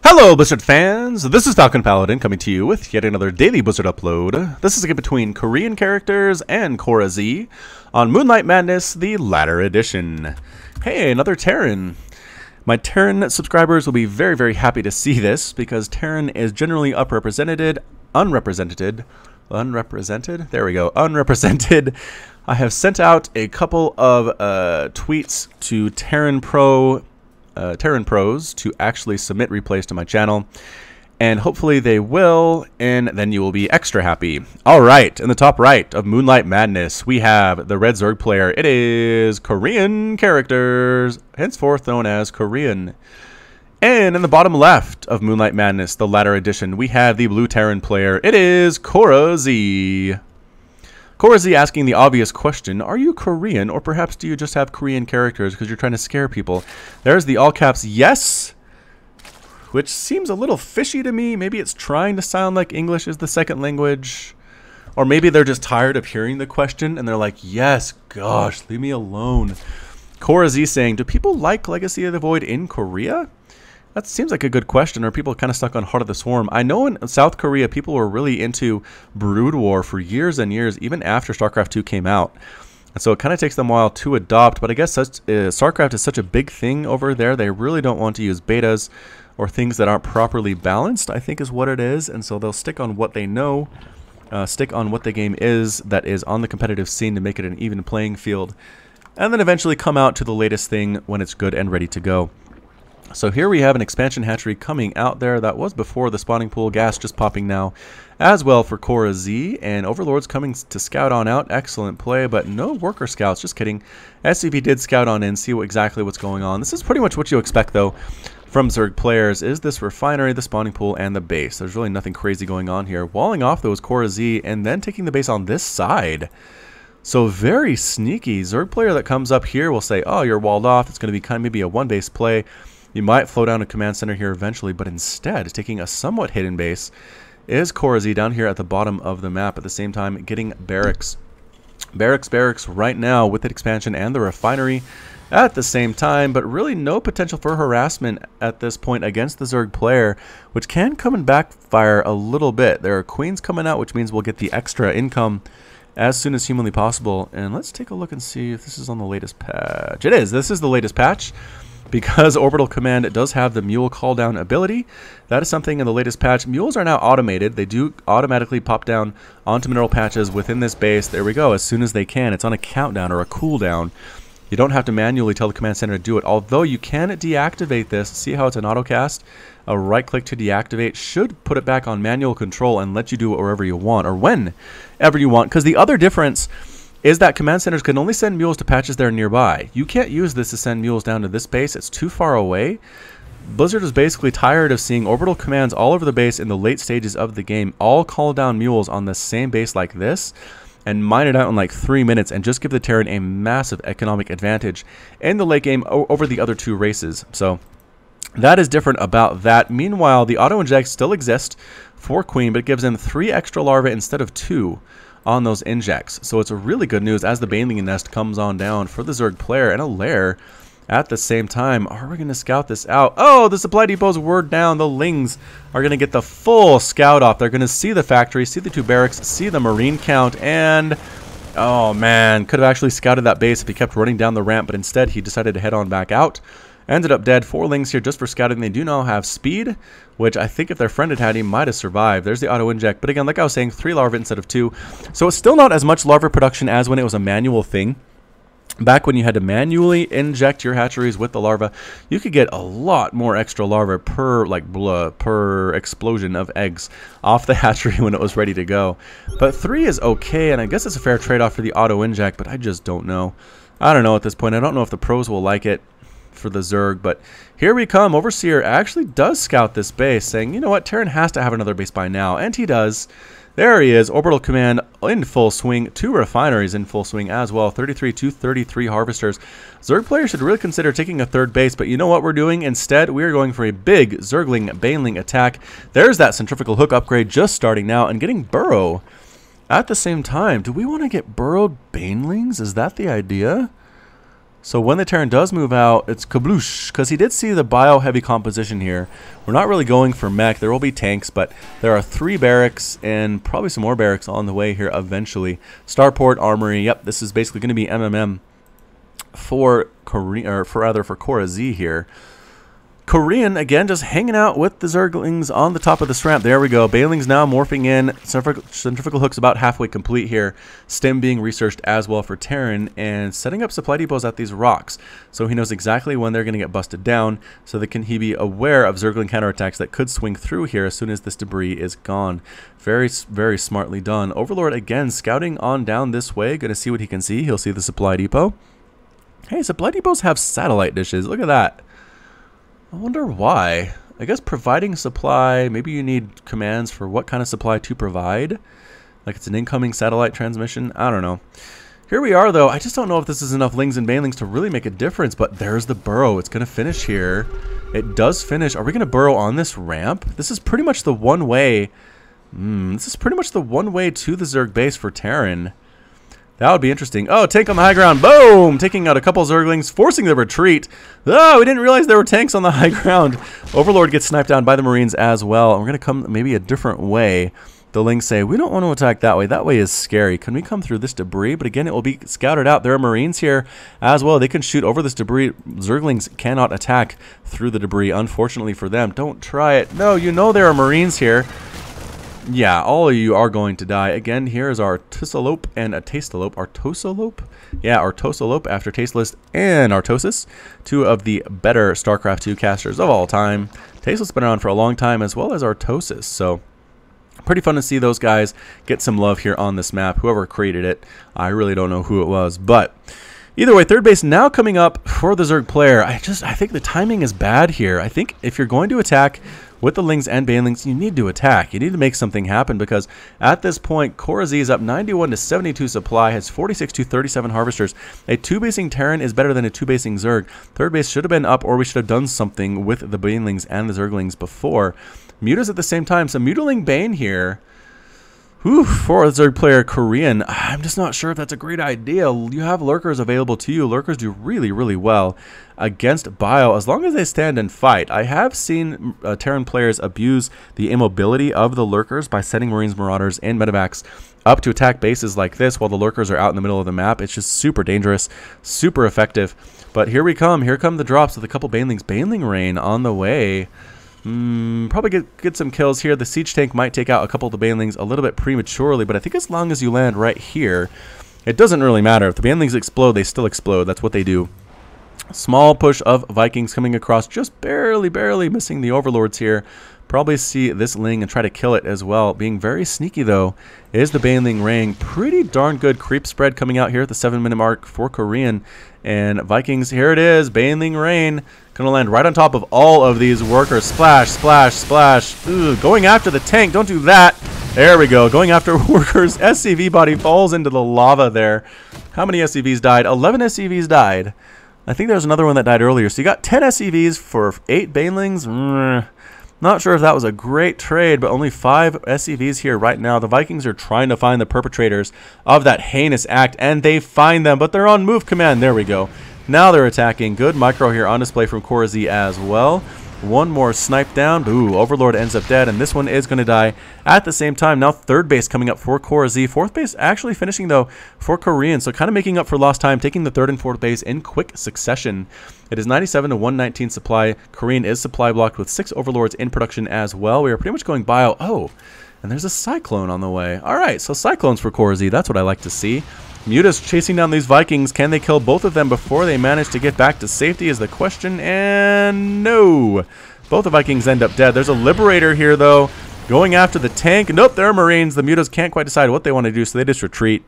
Hello Blizzard fans, this is FalconPaladin coming to you with yet another daily Blizzard upload. This is a game between Korean characters and CoraZ on Moonlight Madness, the latter edition. Hey, another Terran. My Terran subscribers will be very happy to see this because Terran is generally unrepresented. There we go, unrepresented. I have sent out a couple of tweets to Terran pros to actually submit replays to my channel, and hopefully they will, and then you will be extra happy. All right, in the top right of Moonlight Madness, we have the red Zerg player. It is Korean characters, henceforth known as Korean. And in the bottom left of Moonlight Madness, the latter edition, we have the blue Terran player. It is CoraZ. CoraZ asking the obvious question, are you Korean, or perhaps do you just have Korean characters because you're trying to scare people? There's the all caps yes, which seems a little fishy to me. Maybe it's trying to sound like English is the second language, or maybe they're just tired of hearing the question and they're like, yes, gosh, leave me alone. CoraZ saying, do people like Legacy of the Void in Korea? That seems like a good question. Or people kind of stuck on Heart of the Swarm? I know in South Korea, people were really into Brood War for years and years, even after StarCraft 2 came out. And so it kind of takes them a while to adopt. But I guess StarCraft is such a big thing over there, they really don't want to use betas or things that aren't properly balanced, I think is what it is. And so they'll stick on what they know, stick on what the game is that is on the competitive scene to make it an even playing field. And then eventually come out to the latest thing when it's good and ready to go. So here we have an expansion hatchery coming out there. That was before the spawning pool. Gas just popping now as well for CoraZ. And Overlord's coming to scout on out. Excellent play, but no worker scouts. Just kidding. SCV did scout on in, see exactly what's going on. This is pretty much what you expect, though, from Zerg players, is this refinery, the spawning pool, and the base. There's really nothing crazy going on here. Walling off, though, is CoraZ, and then taking the base on this side. So very sneaky. Zerg player that comes up here will say, oh, you're walled off. It's going to be kind of maybe a one-base play. You might flow down a command center here eventually, but instead, taking a somewhat hidden base is CoraZ down here at the bottom of the map, at the same time getting barracks. Barracks right now with the expansion and the refinery at the same time, but really no potential for harassment at this point against the Zerg player, which can come and backfire a little bit. There are queens coming out, which means we'll get the extra income as soon as humanly possible. And let's take a look and see if this is on the latest patch. It is. This is the latest patch. Because Orbital Command does have the Mule call down ability, that is something in the latest patch. Mules are now automated. They do automatically pop down onto mineral patches within this base. There we go, as soon as they can. It's on a countdown or a cooldown. You don't have to manually tell the command center to do it, although you can deactivate this. See how it's an autocast? A right click to deactivate should put it back on manual control and let you do it wherever you want, or whenever you want. Because the other difference is that command centers can only send mules to patches that are nearby. You can't use this to send mules down to this base. It's too far away. Blizzard is basically tired of seeing orbital commands all over the base in the late stages of the game all call down mules on the same base like this and mine it out in like 3 minutes and just give the Terran a massive economic advantage in the late game over the other two races. So that is different about that. Meanwhile, the auto inject still exists for Queen, but it gives them 3 extra larvae instead of 2 on those injects. So it's a really good news as the Baneling Nest comes on down for the Zerg player, and a lair at the same time. Are we going to scout this out? Oh, the supply depot's word down. The Lings are going to get the full scout off. They're going to see the factory, see the 2 barracks, see the marine count, and oh man, could have actually scouted that base if he kept running down the ramp, but instead he decided to head on back out. Ended up dead. 4 Lings here just for scouting. They do now have speed, which I think if their friend had he might have survived. There's the auto inject, but again, like I was saying, 3 larvae instead of 2. So it's still not as much larva production as when it was a manual thing. Back when you had to manually inject your hatcheries with the larva, you could get a lot more extra larvae per explosion of eggs off the hatchery when it was ready to go. But 3 is okay, and I guess it's a fair trade-off for the auto inject, but I just don't know. I don't know at this point. I don't know if the pros will like it for the Zerg, but here we come. Overseer actually does scout this base, saying, you know what, Terran has to have another base by now, and he does. There he is, Orbital Command in full swing, 2 refineries in full swing as well, 33 to 33 harvesters. Zerg players should really consider taking a 3rd base, but you know what we're doing? Instead, we are going for a big Zergling Baneling attack. There's that centrifugal hook upgrade just starting now, and getting Burrow at the same time. Do we want to get burrowed Banelings? Is that the idea? So when the Terran does move out, it's kabloosh, because he did see the bio-heavy composition here. We're not really going for mech. There will be tanks, but there are 3 barracks and probably some more barracks on the way here eventually. Starport, Armory, yep, this is basically going to be MMM for CoraZ here. Korean, again, just hanging out with the Zerglings on the top of this ramp. There we go. Bailing's now morphing in. Centrifugal hook's about halfway complete here. Stem being researched as well for Terran, and setting up supply depots at these rocks. So he knows exactly when they're going to get busted down, so that he be aware of Zergling counterattacks that could swing through here as soon as this debris is gone. Very, very smartly done. Overlord, again, scouting on down this way. Going to see what he can see. He'll see the supply depot. Hey, supply depots have satellite dishes. Look at that. I wonder why. I guess providing supply, maybe you need commands for what kind of supply to provide. Like it's an incoming satellite transmission. I don't know. Here we are, though. I just don't know if this is enough Lings and Banelings to really make a difference, but there's the burrow. It's going to finish here. It does finish. Are we going to burrow on this ramp? This is pretty much the one way. This is pretty much the one way to the Zerg base for Terran. That would be interesting. Oh, tank on the high ground. Boom! Taking out a couple Zerglings, forcing the retreat. Oh, we didn't realize there were tanks on the high ground. Overlord gets sniped down by the Marines as well. And we're going to come maybe a different way. The Lings say, we don't want to attack that way. That way is scary. Can we come through this debris? But again, it will be scouted out. There are Marines here as well. They can shoot over this debris. Zerglings cannot attack through the debris, unfortunately for them. Don't try it. No, you know there are Marines here. Yeah, all of you are going to die. Again, here is our Artosalope and a Tastalope. Artosalope? Yeah, Artosalope after Tasteless and Artosis. 2 of the better StarCraft 2 casters of all time. Tasteless has been around for a long time, as well as Artosis. So, pretty fun to see those guys get some love here on this map. Whoever created it, I really don't know who it was. But either way, third base now coming up for the Zerg player. I think the timing is bad here. I think if you're going to attack with the Lings and Banelings, you need to attack. You need to make something happen, because at this point, CoraZ is up 91 to 72 supply, has 46 to 37 harvesters. A 2-basing Terran is better than a 2-basing Zerg. Third base should have been up, or we should have done something with the Banelings and the Zerglings before. Mutas at the same time. So Mutaling Bane here. Whew, for a Zerg player, Korean, I'm just not sure if that's a great idea. You have Lurkers available to you. Lurkers do really, really well against Bio, as long as they stand and fight. I have seen Terran players abuse the immobility of the Lurkers by sending Marines, Marauders, and Medevacs up to attack bases like this while the Lurkers are out in the middle of the map. It's just super dangerous, super effective. But here we come. Here come the drops with a couple Banelings. Baneling Rain on the way. Probably get some kills here. The siege tank might take out a couple of the Banelings a little bit prematurely, but I think as long as you land right here, it doesn't really matter. If the Banelings explode, they still explode. That's what they do. Small push of Vikings coming across, just barely missing the Overlords here. Probably see this Ling and try to kill it as well. Being very sneaky, though, is the Baneling Rain. Pretty darn good creep spread coming out here at the 7-minute mark for Korean. And Vikings, here it is, Baneling Rain. Gonna land right on top of all of these workers. Splash, splash, splash. Ugh, going after the tank, don't do that. There we go, going after workers. SCV body falls into the lava there. How many SCVs died? 11 SCVs died. I think there was another one that died earlier. So you got 10 SCVs for 8 Banelings. Not sure if that was a great trade, but only 5 SCVs here right now. The Vikings are trying to find the perpetrators of that heinous act, and they find them, but they're on move command. There we go. Now they're attacking. Good micro here on display from CoraZ as well. One more snipe down. Ooh, Overlord ends up dead, and this one is going to die at the same time. Now third base coming up for CoraZ. Fourth base actually finishing, though, for Korean, so kind of making up for lost time, taking the third and fourth base in quick succession. It is 97 to 119 supply. Korean is supply blocked with 6 Overlords in production as well. We are pretty much going bio. Oh, and there's a Cyclone on the way. All right, so Cyclones for CoraZ. That's what I like to see. Muta's chasing down these Vikings. Can they kill both of them before they manage to get back to safety is the question. And no. Both the Vikings end up dead. There's a Liberator here, though, going after the tank. Nope, there are Marines. The Mutas can't quite decide what they want to do, so they just retreat.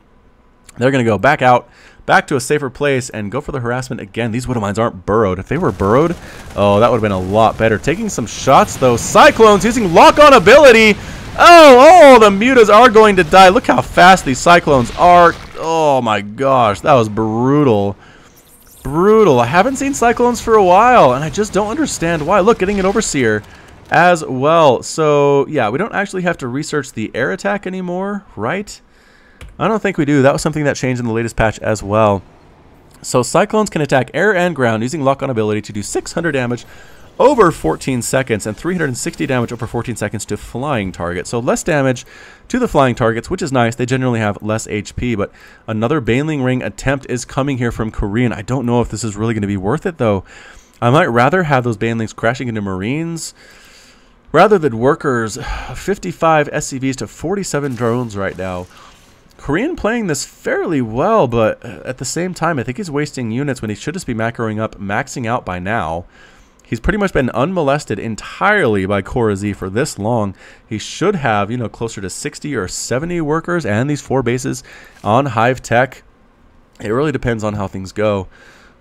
They're going to go back out, back to a safer place, and go for the harassment again. These Widow Mines aren't burrowed. If they were burrowed, oh, that would have been a lot better. Taking some shots, though. Cyclones using lock-on ability. Oh, the Mutas are going to die. Look how fast these Cyclones are. Oh my gosh, that was brutal. Brutal. I haven't seen Cyclones for a while, and I just don't understand why. Look, getting an Overseer as well. So, yeah, we don't actually have to research the air attack anymore, right? I don't think we do. That was something that changed in the latest patch as well. So Cyclones can attack air and ground using lock-on ability to do 600 damage over 14 seconds and 360 damage over 14 seconds to flying targets. So less damage to the flying targets, which is nice. They generally have less HP, but another Baneling Ring attempt is coming here from Korean. I don't know if this is really going to be worth it, though. I might rather have those Banelings crashing into Marines rather than workers. 55 SCVs to 47 drones right now. Korean playing this fairly well, but at the same time, I think he's wasting units when he should just be macroing up, maxing out by now. He's pretty much been unmolested entirely by CoraZ for this long. He should have, you know, closer to 60 or 70 workers and these 4 bases on Hive Tech. It really depends on how things go.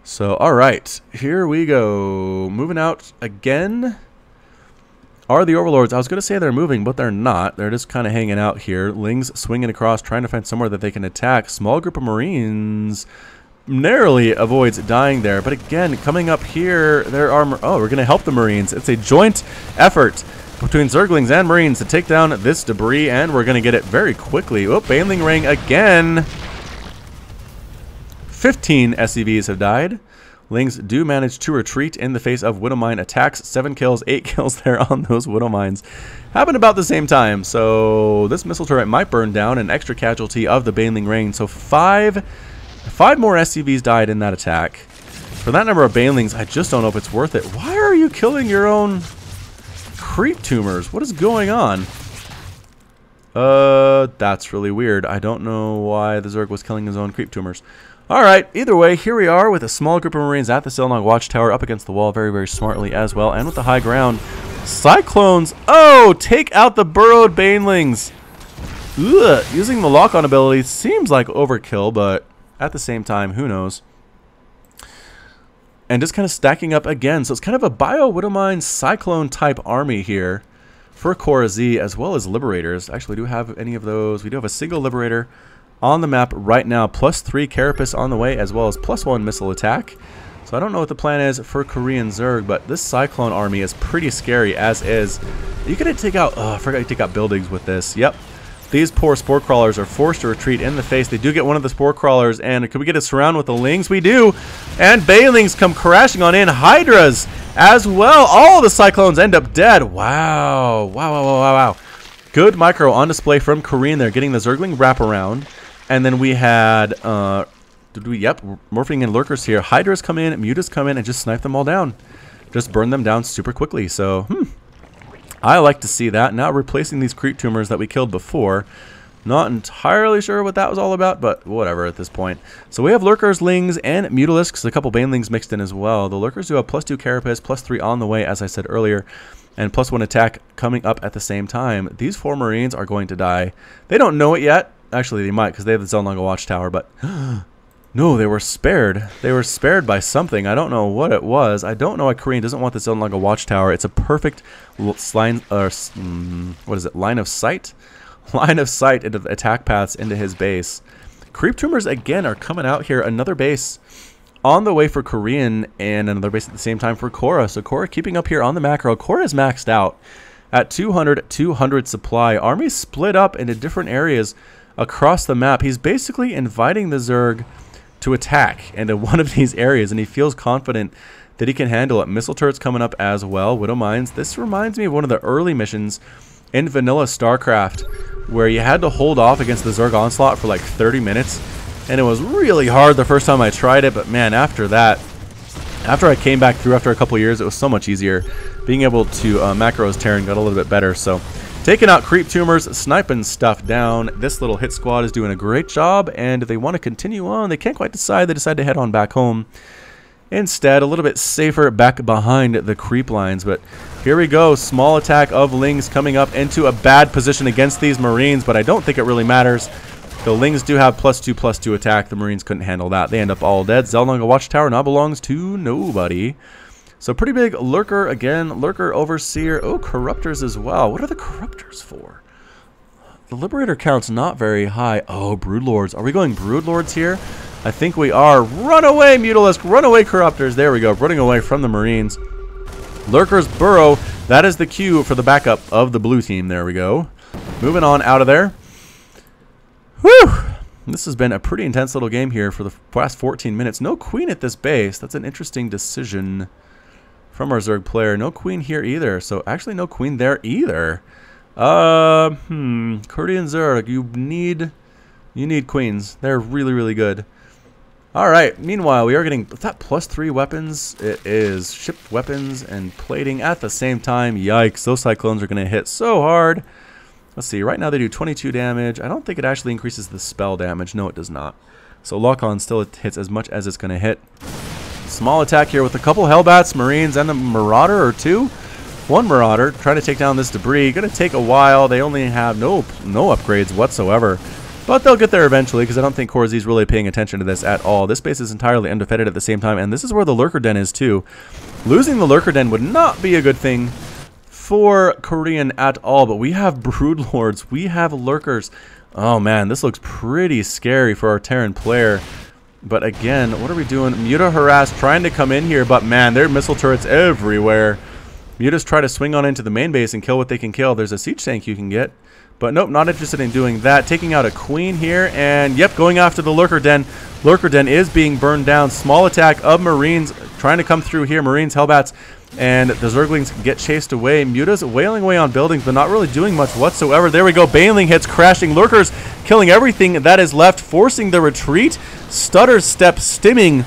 So, all right, here we go. Moving out again are the Overlords. I was going to say they're moving, but they're not. They're just kind of hanging out here. Lings swinging across, trying to find somewhere that they can attack. Small group of Marines narrowly avoids dying there, but again, coming up here, there are we're going to help the Marines. It's a joint effort between Zerglings and Marines to take down this debris, and we're going to get it very quickly. Oh, Baneling Ring again. 15 SCVs have died. Lings do manage to retreat in the face of Widowmine attacks. 7 kills, 8 kills there on those Widowmines. Happened about the same time, so this missile turret might burn down, an extra casualty of the Baneling Ring. So 5 more SCVs died in that attack. For that number of Banelings, I just don't know if it's worth it. Why are you killing your own creep tumors? What is going on? That's really weird. I don't know why the Zerg was killing his own creep tumors. Alright, either way, here we are with a small group of Marines at the Selnog Watchtower up against the wall very, very smartly as well. And with the high ground, Cyclones, oh, take out the burrowed Banelings. Ugh, using the lock-on ability seems like overkill, but at the same time, who knows? And just kind of stacking up again. So it's kind of a Bio-Widowmine Cyclone type army here for CoraZ as well as Liberators. Actually, do we have any of those? We do have a single Liberator on the map right now. +3 Carapace on the way as well as +1 missile attack. So I don't know what the plan is for Korean Zerg, but this Cyclone army is pretty scary as is. You gotta take out, oh, I forgot to take out buildings with this. Yep. These poor Spore Crawlers are forced to retreat in the face. They do get one of the Spore Crawlers, and could we get a surround with the Lings? We do. And Banelings come crashing on in. Hydras as well. All the Cyclones end up dead. Wow. Wow, wow, wow, wow, wow. Good micro on display from Korean there, getting the Zergling wraparound. And then we had, yep, morphing in Lurkers here. Hydras come in, Mutas come in, and just snipe them all down. Just burn them down super quickly. So, I like to see that. Now replacing these creep tumors that we killed before. Not entirely sure what that was all about, but whatever at this point. So we have Lurkers, Lings, and Mutalisks, a couple Banelings mixed in as well. The Lurkers do have +2 Carapace, +3 on the way, as I said earlier, and +1 attack coming up at the same time. These 4 Marines are going to die. They don't know it yet. Actually, they might, because they have the Zelnaga Watchtower, but no, they were spared. They were spared by something. I don't know what it was. I don't know why Korean doesn't want the Zelnaga Watchtower. It's a perfect line, what is it, line of sight? Line of sight into the attack paths into his base. Creep Tumors, again, are coming out here. Another base on the way for Korean, and another base at the same time for Cora. So Cora keeping up here on the macro. Cora is maxed out at 200 supply. Armies split up into different areas across the map. He's basically inviting the Zerg to attack into one of these areas, and he feels confident that he can handle it. Missile turrets coming up as well. Widow Mines. This reminds me of one of the early missions in vanilla StarCraft, where you had to hold off against the Zerg onslaught for like 30 minutes, and it was really hard the first time I tried it, but man, after that, after I came back through after a couple years, it was so much easier. Being able to macro as Terran got a little bit better. So taking out creep tumors, sniping stuff down. This little hit squad is doing a great job, and they want to continue on. They can't quite decide. They decide to head on back home. Instead, a little bit safer back behind the creep lines. But here we go. Small attack of Lings coming up into a bad position against these Marines, but I don't think it really matters. The Lings do have +2/+2 attack. The Marines couldn't handle that. They end up all dead. Zelnaga Watchtower now belongs to nobody. So pretty big Lurker again. Lurker, Overseer. Oh, Corruptors as well. What are the Corruptors for? The Liberator count's not very high. Oh, Broodlords. Are we going Broodlords here? I think we are. Run away, Mutalisk. Run away, Corruptors. There we go. Running away from the Marines. Lurkers burrow. That is the cue for the backup of the blue team. There we go. Moving on out of there. Whew. This has been a pretty intense little game here for the past 14 minutes. No queen at this base. That's an interesting decision from our Zerg player. No queen here either. So actually no queen there either. Korean Zerg, you need queens. They're really, really good. Alright, meanwhile, we are getting, is that +3 weapons? It is. Shipped weapons and plating at the same time. Yikes, those cyclones are going to hit so hard. Let's see, right now they do 22 damage. I don't think it actually increases the spell damage. No, it does not. So lock-on still hits as much as it's going to hit. Small attack here with a couple Hellbats, Marines, and a Marauder or two. One Marauder trying to take down this debris. Going to take a while. They only have no upgrades whatsoever. But they'll get there eventually, because I don't think CoraZ is really paying attention to this at all. This base is entirely undefended at the same time, and this is where the Lurker Den is too. Losing the Lurker Den would not be a good thing for Korean at all, but we have Broodlords, we have Lurkers. Oh man, this looks pretty scary for our Terran player. But again, what are we doing? Muta Harass trying to come in here, but man, there are missile turrets everywhere. Mutas try to swing on into the main base and kill what they can kill. There's a siege tank you can get. But nope, not interested in doing that. Taking out a queen here, and yep, going after the Lurker Den. Lurker Den is being burned down. Small attack of Marines trying to come through here. Marines, Hellbats, and the Zerglings get chased away. Muta's wailing away on buildings, but not really doing much whatsoever. There we go. Baneling hits, crashing. Lurkers killing everything that is left, forcing the retreat. Stutter step stimming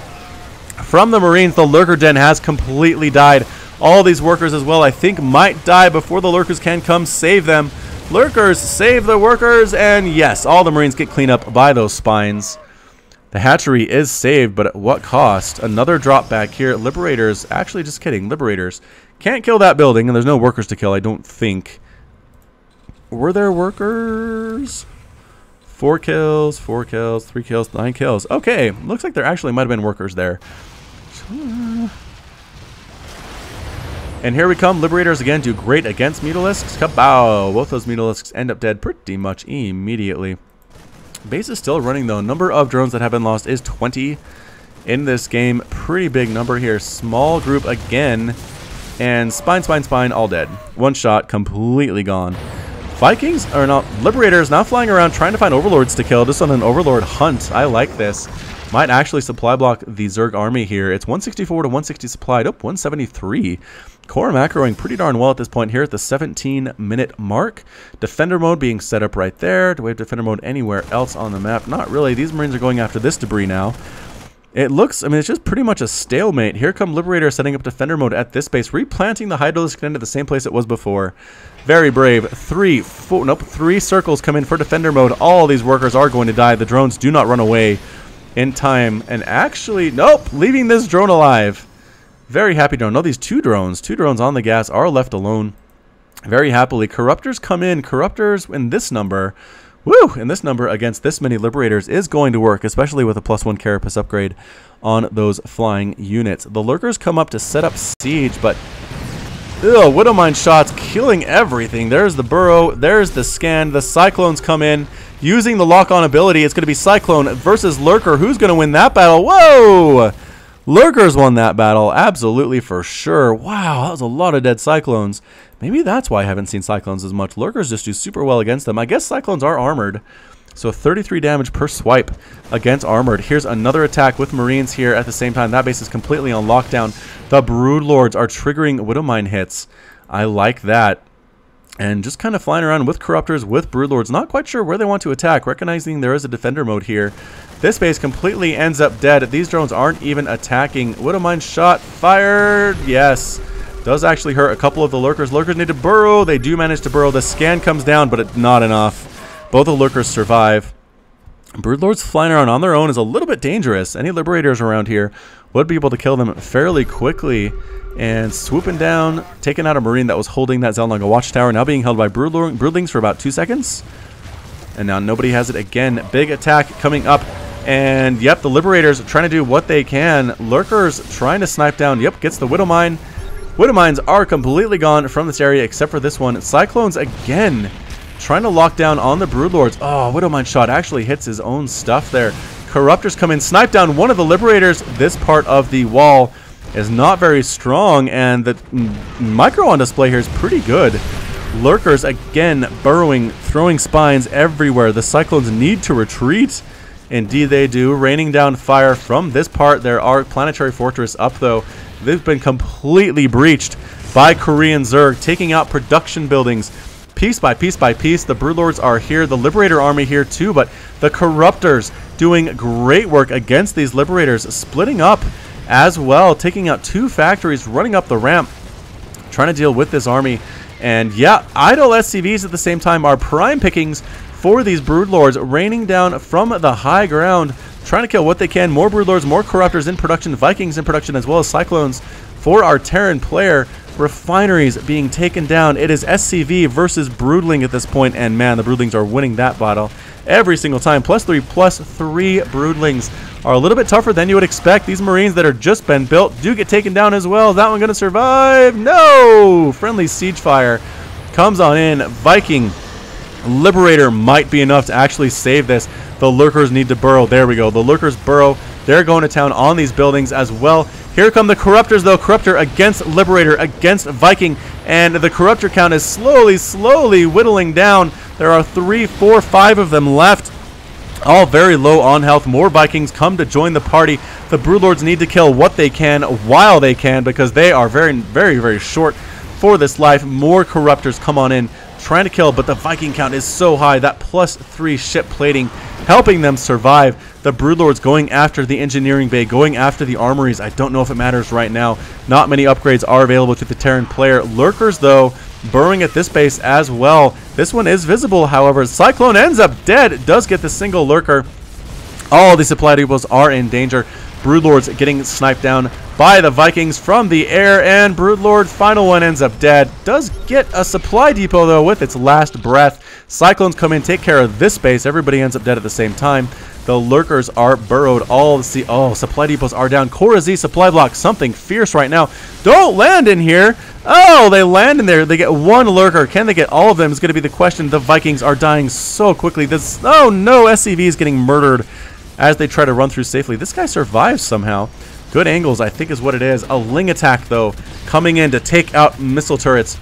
from the Marines. The Lurker Den has completely died. All these workers as well, I think, might die before the Lurkers can come save them. Lurkers, save the workers, and yes, all the Marines get cleaned up by those spines. The hatchery is saved, but at what cost? Another drop back here. Liberators, actually just kidding, Liberators can't kill that building, and there's no workers to kill, I don't think. Were there workers? 4 kills, 4 kills, 3 kills, 9 kills. Okay, looks like there actually might have been workers there. And here we come. Liberators again do great against Mutalisks. Kabow! Both those Mutalisks end up dead pretty much immediately. Base is still running though. Number of drones that have been lost is 20 in this game. Pretty big number here. Small group again. And spine, all dead. One shot, completely gone. Vikings are not. Liberators now flying around trying to find Overlords to kill. Just on an Overlord hunt. I like this. Might actually supply block the Zerg army here. It's 164 to 160 supplied. Oh, 173. Core macroing pretty darn well at this point here at the 17-minute mark. Defender mode being set up right there. Do we have defender mode anywhere else on the map? Not really. These Marines are going after this debris now. It looks, I mean, it's just pretty much a stalemate. Here come Liberator setting up defender mode at this base, replanting the Hydralisk into the same place it was before. Very brave. 3 circles come in for defender mode. All these workers are going to die. The drones do not run away in time. And actually, nope, leaving this drone alive. Very happy drone. No, these two drones on the gas are left alone very happily. Corruptors come in. Corruptors in this number. Woo! And this number against this many Liberators is going to work, especially with a +1 Carapace upgrade on those flying units. The Lurkers come up to set up siege, but Widowmine shots killing everything. There's the burrow. There's the scan. The Cyclones come in using the lock-on ability. It's going to be Cyclone versus Lurker. Who's going to win that battle? Whoa! Lurkers won that battle, absolutely for sure. Wow, that was a lot of dead Cyclones. Maybe that's why I haven't seen Cyclones as much. Lurkers just do super well against them. I guess Cyclones are armored. So 33 damage per swipe against armored. Here's another attack with Marines here at the same time. That base is completely on lockdown. The Broodlords are triggering Widowmine hits. I like that. And just kind of flying around with Corruptors, with Broodlords. Not quite sure where they want to attack, recognizing there is a defender mode here. This base completely ends up dead. These drones aren't even attacking. Widowmine shot fired. Yes. Does actually hurt a couple of the Lurkers. Lurkers need to burrow. They do manage to burrow. The scan comes down, but it's not enough. Both the Lurkers survive. Broodlords flying around on their own is a little bit dangerous. Any Liberators around here would be able to kill them fairly quickly. And swooping down, taking out a Marine that was holding that Zelnaga watchtower. Now being held by Broodlings for about 2 seconds. And now nobody has it again. Big attack coming up. And yep, the Liberators trying to do what they can. Lurkers trying to snipe down. Yep, gets the Widowmine. Widowmines are completely gone from this area except for this one. Cyclones again trying to lock down on the Broodlords. Oh, Widowmine shot actually hits his own stuff there. Corruptors come in, snipe down one of the Liberators. This part of the wall is not very strong, and the micro on display here is pretty good. Lurkers again burrowing, throwing spines everywhere. The Cyclones need to retreat. Indeed they do. Raining down fire from this part. There are planetary fortress up, though. They've been completely breached by Korean Zerg, taking out production buildings piece by piece by piece. The Broodlords are here. The Liberator army here too, but the Corruptors doing great work against these Liberators, splitting up as well, taking out 2 factories, running up the ramp, trying to deal with this army. And yeah, idle SCVs at the same time are prime pickings for these Broodlords, raining down from the high ground, trying to kill what they can. More Broodlords, more Corruptors in production, Vikings in production, as well as Cyclones for our Terran player. Refineries being taken down. It is SCV versus Broodling at this point, and man, the Broodlings are winning that battle every single time. +3, +3 Broodlings are a little bit tougher than you would expect. These Marines that are just been built do get taken down as well. Is that one going to survive? No! Friendly siege fire comes on in. Viking Liberator might be enough to actually save this. The Lurkers need to burrow. There we go. The Lurkers burrow. They're going to town on these buildings as well. Here come the Corruptors, though. Corruptor against Liberator against Viking. And the Corruptor count is slowly whittling down. There are 3, 4, 5 of them left. All very low on health. More Vikings come to join the party. The Broodlords need to kill what they can while they can, because they are very short for this life. More Corruptors come on in, trying to kill, but the Viking count is so high. That +3 ship plating helping them survive. The Broodlords going after the engineering bay, going after the armories. I don't know if it matters right now. Not many upgrades are available to the Terran player. Lurkers, though, burrowing at this base as well. This one is visible, however. Cyclone ends up dead. Does get the single Lurker. All the supply depots are in danger. Broodlords getting sniped down by the Vikings from the air, and Broodlord, final one, ends up dead. Does get a supply depot, though, with its last breath. Cyclones come in, take care of this base. Everybody ends up dead at the same time. The Lurkers are burrowed. All the supply depots are down. CoraZ supply block, something fierce right now. Don't land in here. Oh, they land in there. They get 1 Lurker. Can they get all of them is going to be the question. The Vikings are dying so quickly. Oh no, SCV is getting murdered as they try to run through safely. This guy survives somehow. Good angles, I think, is what it is. A Ling attack, though, coming in to take out missile turrets,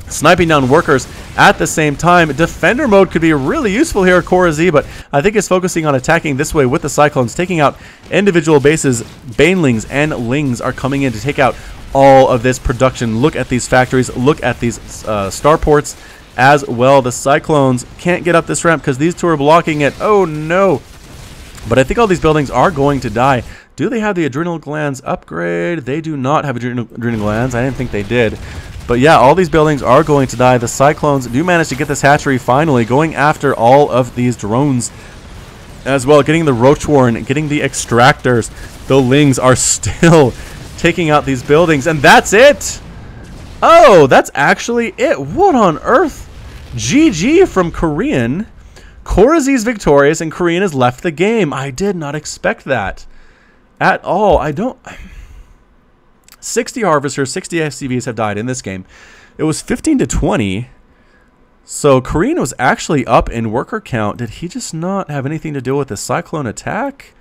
sniping down workers at the same time. Defender mode could be really useful here at CoraZ, but I think it's focusing on attacking this way with the Cyclones, taking out individual bases. Banelings and Lings are coming in to take out all of this production. Look at these factories. Look at these starports as well. The Cyclones can't get up this ramp because these 2 are blocking it. Oh, no. But I think all these buildings are going to die. Do they have the adrenal glands upgrade? They do not have adrenal glands. I didn't think they did. But yeah, all these buildings are going to die. The Cyclones do manage to get this hatchery finally, going after all of these drones as well, getting the Roach Warren, getting the extractors. The Lings are still taking out these buildings, and that's it. Oh, that's actually it. What on earth? GG from Korean. CoraZ's victorious, and Korean has left the game. I did not expect that at all. 60 Harvesters, 60 SCVs have died in this game. It was 15-20. So Korean was actually up in worker count. Did he just not have anything to do with the Cyclone attack?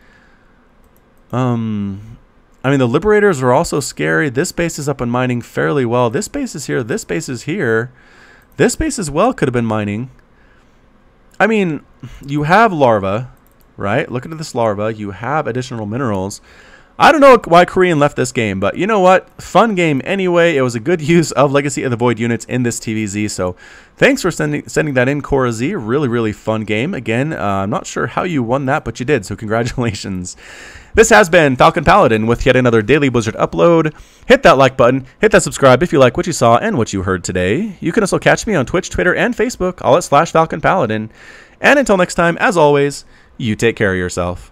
I mean, the Liberators are also scary. This base is up and mining fairly well. This base is here. This base is here. This base as well could have been mining. I mean, you have larva, right? Look at this larva. You have additional minerals. I don't know why Korean left this game, but you know what? Fun game anyway. It was a good use of Legacy of the Void units in this TVZ. So thanks for sending that in, CoraZ. Really fun game. Again, I'm not sure how you won that, but you did. So congratulations. This has been FalconPaladin with yet another Daily Blizzard upload. Hit that like button. Hit that subscribe if you like what you saw and what you heard today. You can also catch me on Twitch, Twitter, and Facebook, all at /FalconPaladin. And until next time, as always, you take care of yourself.